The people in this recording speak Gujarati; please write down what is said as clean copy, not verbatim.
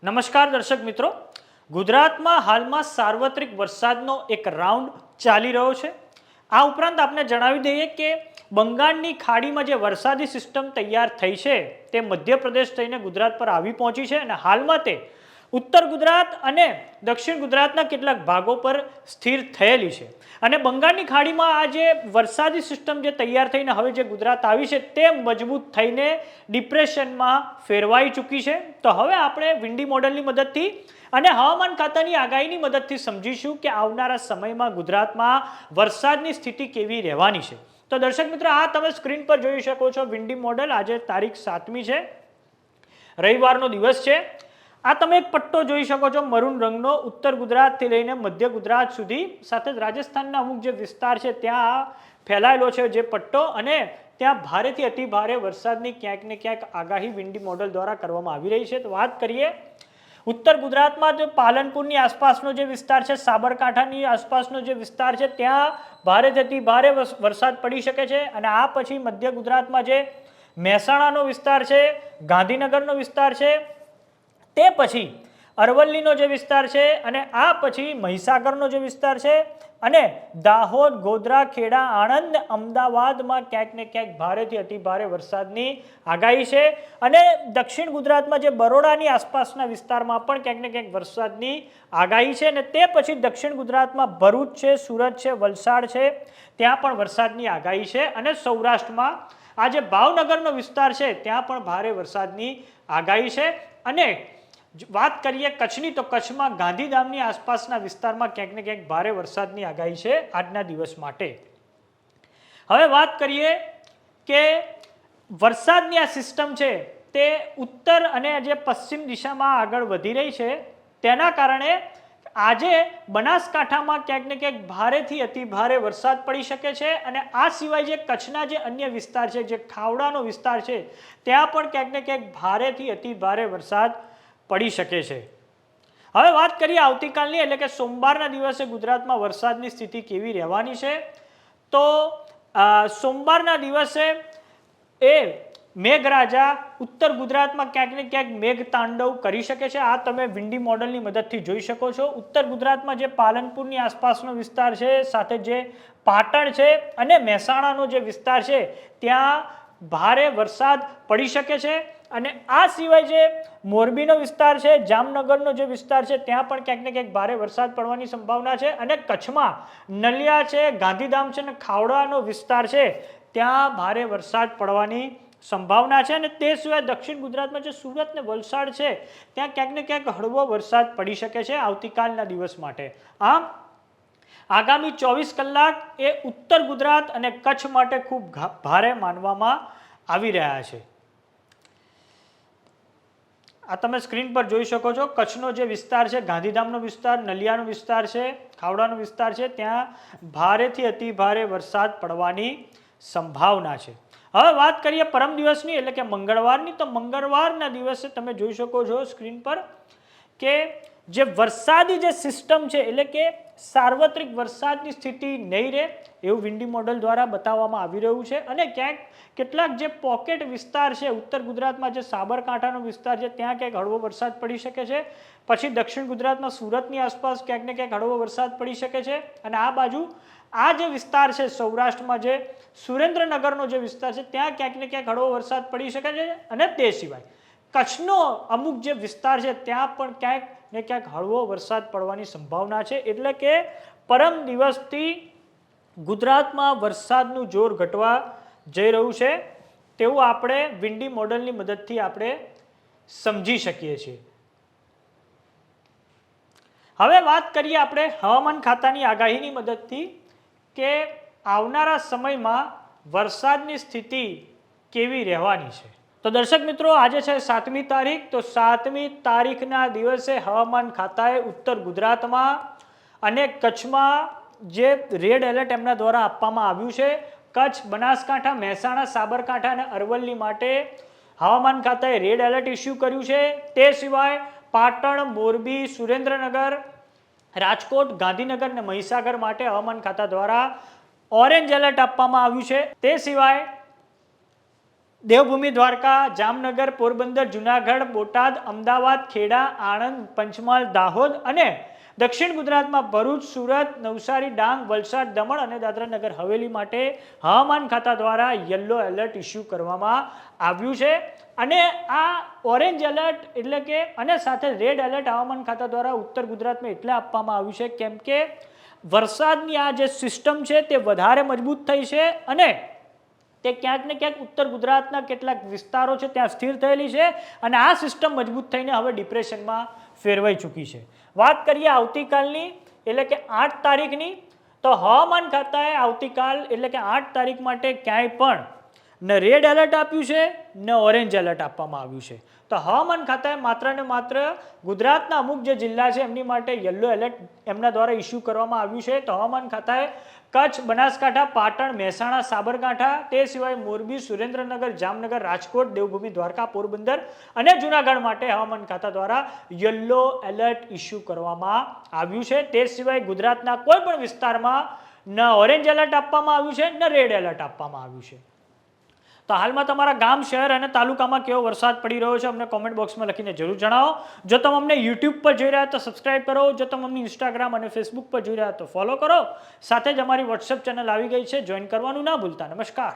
નમસ્કાર દર્શક મિત્રો, ગુજરાતમાં હાલમાં સાર્વત્રિક વરસાદનો એક રાઉન્ડ ચાલી રહ્યો છે। આ ઉપરાંત આપણે જણાવી દઈએ કે બંગાળની ખાડીમાં જે વરસાદી સિસ્ટમ તૈયાર થઈ છે તે મધ્યપ્રદેશ થઈને ગુજરાત પર આવી પહોંચી છે અને હાલમાં તે ઉત્તર ગુજરાત અને દક્ષિણ ગુજરાતના કેટલાક ભાગો પર સ્થિર થયેલી છે અને બંગાળની ખાડીમાં આ જે વરસાદી સિસ્ટમ જે તૈયાર થઈને હવે જે ગુજરાત આવી છે તે મજબૂત થઈને ડિપ્રેશનમાં ફેરવાઈ ચૂકી છે। તો હવે આપણે વિન્ડી મોડલની મદદથી અને હવામાન ખાતાની આગાહીની મદદથી સમજીશું કે આવનારા સમયમાં ગુજરાતમાં વરસાદની સ્થિતિ કેવી રહેવાની છે। તો દર્શક મિત્રો, આ તમે સ્ક્રીન પર જોઈ શકો છો વિન્ડી મોડલ। આજે તારીખ 7મી છે, રવિવારનો દિવસ છે। આ તમે એક પટ્ટો જોઈ શકો છો મરૂન રંગનો, ઉત્તર ગુજરાતથી લઈને મધ્ય ગુજરાત સુધી, સાથે જ રાજસ્થાનના અમુક જે વિસ્તાર છે ત્યાં ફેલાયેલો છે જે પટ્ટો, અને ત્યાં ભારેથી અતિ ભારે વરસાદની ક્યાંક ને ક્યાંક આગાહી વિન્ડી મોડલ દ્વારા કરવામાં આવી રહી છે। તો વાત કરીએ ઉત્તર ગુજરાતમાં જે પાલનપુરની આસપાસનો જે વિસ્તાર છે, સાબરકાંઠાની આસપાસનો જે વિસ્તાર છે, ત્યાં ભારેથી અતિ ભારે વરસાદ પડી શકે છે। અને આ પછી મધ્ય ગુજરાતમાં જે મહેસાણાનો વિસ્તાર છે, ગાંધીનગરનો વિસ્તાર છે, તે પછી અરવલ્લીનો જે વિસ્તાર છે, અને આ પછી મહીસાગરનો જે વિસ્તાર છે, અને દાહોદ, ગોધરા, ખેડા, આણંદ, અમદાવાદમાં ક્યાંક ને ક્યાંક ભારેથી અતિ ભારે વરસાદની આગાહી છે। અને દક્ષિણ ગુજરાતમાં જે બરોડાની આસપાસના વિસ્તારમાં પણ ક્યાંક ને ક્યાંક વરસાદની આગાહી છે। અને તે પછી દક્ષિણ ગુજરાતમાં ભરૂચ છે, સુરત છે, વલસાડ છે, ત્યાં પણ વરસાદની આગાહી છે। અને સૌરાષ્ટ્રમાં આ જે ભાવનગરનો વિસ્તાર છે ત્યાં પણ ભારે વરસાદની આગાહી છે। અને વાત કરીએ કચ્છની, તો કચ્છમાં ગાંધીધામની આસપાસના વિસ્તારમાં ક્યાંક ને ક્યાંક ભારે વરસાદની આગાહી છે આજના દિવસ માટે। હવે વાત કરીએ કે વરસાદની આ સિસ્ટમ છે તે ઉત્તર અને જે પશ્ચિમ દિશામાં આગળ વધી રહી છે, તેના કારણે આજે બનાસકાંઠામાં ક્યાંક ને ક્યાંક ભારેથી અતિ ભારે વરસાદ પડી શકે છે। અને આ સિવાય જે કચ્છના જે અન્ય વિસ્તાર છે, જે ખાવડાનો વિસ્તાર છે, ત્યાં પણ ક્યાંક ને ક્યાંક ભારેથી અતિ ભારે વરસાદ પડી શકે છે। હવે વાત કરીએ આવતીકાલની, એટલે કે સોમવારના દિવસે ગુજરાતમાં વરસાદની સ્થિતિ કેવી રહેવાની છે। તો સોમવારના દિવસે મેઘરાજા ઉત્તર ગુજરાતમાં ક્યાંક ને ક્યાંક મેઘ તાંડવ કરી શકે છે। આ તમે વિન્ડી મોડલની મદદથી જોઈ શકો છો। ઉત્તર ગુજરાતમાં જે પાલનપુરની આસપાસનો વિસ્તાર છે, સાથે જે પાટણ છે અને મહેસાણાનો જે વિસ્તાર છે, ત્યાં ભારે વરસાદ પડી શકે છે। અને આ સિવાય જે મોરબીનો વિસ્તાર છે, જામનગરનો જે વિસ્તાર છે, ત્યાં પણ ક્યાંક ને ક્યાંક ભારે વરસાદ પડવાની સંભાવના છે। અને કચ્છમાં નલિયા છે, ગાંધીધામ છે અને ખાવડાનો વિસ્તાર છે, ત્યાં ભારે વરસાદ પડવાની સંભાવના છે। અને તે સિવાય દક્ષિણ ગુજરાતમાં જે સુરત ને વલસાડ છે, ત્યાં ક્યાંક ને ક્યાંક હળવો વરસાદ પડી શકે છે આવતીકાલના દિવસ માટે। આમ આગામી 24 કલાક એ ઉત્તર ગુજરાત અને કચ્છ માટે ખૂબ ભારે માનવામાં આવી રહ્યા છે। આ તમે સ્ક્રીન પર જોઈ શકો છો કચ્છનો જે વિસ્તાર છે, ગાંધીધામનો વિસ્તાર, નલિયાનો વિસ્તાર છે, ખાવડાનો વિસ્તાર છે, ત્યાં ભારેથી અતિ ભારે વરસાદ પડવાની સંભાવના છે। હવે વાત કરીએ પરમ દિવસની, એટલે કે મંગળવારની, તો મંગળવારના દિવસે તમે જોઈ શકો છો સ્ક્રીન પર કે જે વરસાદી જે સિસ્ટમ છે, એટલે કે સાર્વત્રિક વરસાદની સ્થિતિ નહીં રહે એવું વિન્ડી મોડલ દ્વારા બતાવવામાં આવી રહ્યું છે। અને ક્યાંક કેટલાક જે પોકેટ વિસ્તાર છે, ઉત્તર ગુજરાતમાં જે સાબરકાંઠાનો વિસ્તાર છે, ત્યાં ક્યાંક હળવો વરસાદ પડી શકે છે। પછી દક્ષિણ ગુજરાતમાં સુરતની આસપાસ ક્યાંક ને ક્યાંક હળવો વરસાદ પડી શકે છે। અને આ બાજુ આ જે વિસ્તાર છે સૌરાષ્ટ્રમાં, જે સુરેન્દ્રનગરનો જે વિસ્તાર છે, ત્યાં ક્યાંક ને ક્યાંક હળવો વરસાદ પડી શકે છે। અને તે સિવાય કચ્છનો અમુક જે વિસ્તાર છે, ત્યાં પણ ક્યાંક ને ક્યાંક હળવો વરસાદ પડવાની સંભાવના છે। એટલે કે પરમ દિવસથી ગુજરાતમાં વરસાદનું જોર ઘટવા જઈ રહ્યું છે તેવું આપણે વિન્ડી મોડલની મદદથી આપણે સમજી શકીએ છીએ। હવે વાત કરીએ આપણે હવામાન ખાતાની આગાહીની મદદથી કે આવનારા સમયમાં વરસાદની સ્થિતિ કેવી રહેવાની છે। તો દર્શક મિત્રો, આજે છે 7મી તારીખ, તો 7મી તારીખના દિવસે હવામાન ખાતાએ ઉત્તર ગુજરાતમાં અને કચ્છમાં જે રેડ એલર્ટ એમના દ્વારા આપવામાં આવ્યું છે, કચ્છ, બનાસકાંઠા, મહેસાણા, સાબરકાંઠા અને અરવલ્લી માટે હવામાન ખાતાએ રેડ એલર્ટ ઇસ્યુ કર્યું છે। તે સિવાય પાટણ, મોરબી, સુરેન્દ્રનગર, રાજકોટ, ગાંધીનગર અને મહીસાગર માટે હવામાન ખાતા દ્વારા ઓરેન્જ એલર્ટ આપવામાં આવ્યું છે। તે સિવાય દેવભૂમિ દ્વારકા, જામનગર, પોરબંદર, જુનાગઢ, બોટાદ, અમદાવાદ, ખેડા, આણંદ, પંચમહાલ, દાહોદ અને દક્ષિણ ગુજરાતમાં ભરૂચ, સુરત, નવસારી, ડાંગ, વલસાડ, દમણ અને દાદરાનગર હવેલી માટે હવામાન ખાતા દ્વારા યલો એલર્ટ ઇસ્યુ કરવામાં આવ્યું છે. અને આ ઓરેન્જ એલર્ટ એટલે કે અને સાથે રેડ એલર્ટ હવામાન ખાતા દ્વારા ઉત્તર ગુજરાતમાં એટલે આપવામાં આવ્યું છે કેમ કે વરસાદની આ જે સિસ્ટમ છે તે વધારે મજબૂત થઈ છે અને તે ક્યાંક ને ક્યાંક ઉત્તર ગુજરાતના કેટલાક વિસ્તારો છે ત્યાં સ્થિર થયેલી છે અને આ સિસ્ટમ મજબૂત થઈને હવે ડિપ્રેશનમાં ફેરવાઈ ચૂકી છે. વાત કરીએ આવતીકાલની એટલે કે 8 તારીખની, તો હવામાન ખાતાએ આવતીકાલ એટલે કે 8 તારીખ માટે ક્યાંય પણ ન રેડ એલર્ટ આપ્યું છે ન ઓરેન્જ એલર્ટ આપવામાં આવ્યું છે. તો હવામાન ખાતાએ માત્ર ને માત્ર ગુજરાતના અમુક જે જિલ્લા છે એમની માટે યલો એલર્ટ એમના દ્વારા ઇસ્યુ કરવામાં આવ્યું છે. તો હવામાન ખાતાએ કચ્છ, બનાસકાંઠા, પાટણ, મહેસાણા, સાબરકાંઠા, તે સિવાય મોરબી, સુરેન્દ્રનગર, જામનગર, રાજકોટ, દેવભૂમિ દ્વારકા, પોરબંદર અને જુનાગઢ માટે હવામાન ખાતા દ્વારા યલો એલર્ટ ઇસ્યુ કરવામાં આવ્યું છે. તે સિવાય ગુજરાતના કોઈ પણ વિસ્તારમાં ન ઓરેન્જ એલર્ટ આપવામાં આવ્યું છે ન રેડ એલર્ટ આપવામાં આવ્યું છે. તો હાલમાં તમારા ગામ, શહેર અને તાલુકામાં કેવો વરસાદ પડી રહ્યો છે અમને કોમેન્ટ બોક્સમાં લખીને જરૂર જણાવો. જો તમે અમને યુટ્યુબ પર જોઈ રહ્યા તો સબસ્ક્રાઇબ કરો, જો તમે અમને ઇન્સ્ટાગ્રામ અને ફેસબુક પર જોઈ રહ્યા તો ફોલો કરો. સાથે જ અમારી વોટ્સએપ ચેનલ આવી ગઈ છે, જોઈન કરવાનું ના ભૂલતા. નમસ્કાર.